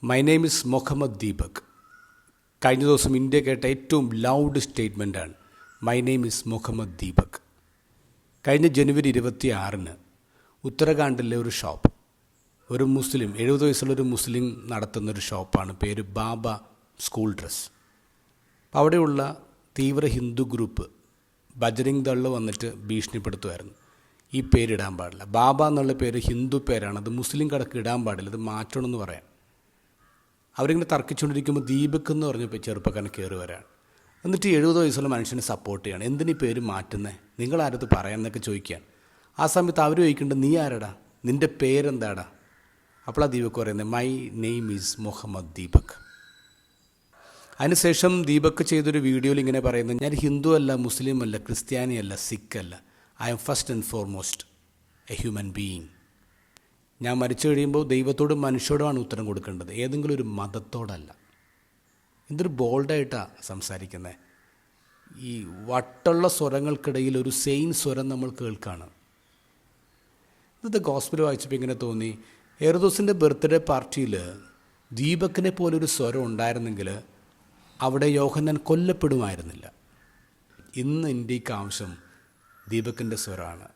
My name is Muhammad Deepak. കഴിഞ്ഞ ദിവസം India കേട്ട ഏറ്റവും ലൗഡ് സ്റ്റേറ്റ്മെൻറ്റാണ് my name is Muhammad Deepak. കഴിഞ്ഞ ജനുവരി 26 ഉത്തരാഖണ്ഡിലെ ഒരു ഷോപ്പ്, ഒരു മുസ്ലിം 70 വയസ്സുള്ളൊരു മുസ്ലിം നടത്തുന്നൊരു ഷോപ്പാണ്. പേര് ബാബ സ്കൂൾ ഡ്രസ്. അവിടെയുള്ള തീവ്ര ഹിന്ദു ഗ്രൂപ്പ് ബജ്രംഗ് ദൾ വന്നിട്ട് ഭീഷണിപ്പെടുത്തുമായിരുന്നു. ഈ പേരിടാൻ പാടില്ല, ബാബ എന്നുള്ള പേര് ഹിന്ദു പേരാണ്, അത് മുസ്ലിം കടക്ക് ഇടാൻ പാടില്ല, ഇത് മാറ്റണമെന്ന് പറയാം. അവരിങ്ങനെ തർക്കിച്ചുകൊണ്ടിരിക്കുമ്പോൾ ദീപക് എന്ന് പറഞ്ഞപ്പോൾ ചെറുപ്പക്കാരൻ കയറി വരാണ്. എന്നിട്ട് 70 വയസ്സുള്ള മനുഷ്യനെ സപ്പോർട്ട് ചെയ്യണം. എന്തിനീ പേര് മാറ്റുന്നത്, നിങ്ങളാരത് പറയാമെന്നൊക്കെ ചോദിക്കുകയാണ്. ആ സമയത്ത് അവർ ചോദിക്കേണ്ടത് നീ ആരടാ, നിൻ്റെ പേരെന്താടാ? അപ്പോൾ ആ ദീപക് പറയുന്നത് my name is Muhammad Deepak. അതിനുശേഷം ദീപക് ചെയ്തൊരു വീഡിയോയിൽ ഇങ്ങനെ പറയുന്നത്, ഞാൻ ഹിന്ദു അല്ല, മുസ്ലിം അല്ല, ക്രിസ്ത്യാനി അല്ല, സിഖ് അല്ല, I M first and foremost A human being. ഞാൻ മരിച്ചു കഴിയുമ്പോൾ ദൈവത്തോടും മനുഷ്യരോടുമാണ് ഉത്തരം കൊടുക്കേണ്ടത്, ഏതെങ്കിലും ഒരു മതത്തോടല്ല. എന്തൊരു ബോൾഡായിട്ടാണ് സംസാരിക്കുന്നത്. ഈ വട്ടുള്ള സ്വരങ്ങൾക്കിടയിൽ ഒരു സെയിൻ സ്വരം നമ്മൾ കേൾക്കുകയാണ്. ഇന്നത്തെ ഗോസ്പൽ വായിച്ചപ്പോൾ ഇങ്ങനെ തോന്നി, ഹെറോദോസിൻ്റെ ബർത്ത്ഡേ പാർട്ടിയിൽ ദീപക്കിനെ പോലൊരു സ്വരം ഉണ്ടായിരുന്നെങ്കിൽ അവിടെ യോഹന്നാൻ കൊല്ലപ്പെടുമായിരുന്നില്ല. ഇന്ന് ഇന്ത്യക്ക് ആവശ്യം ദീപക്കിൻ്റെ സ്വരമാണ്.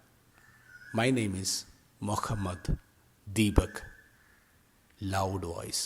My name is Muhammad Deepak. Loud voice.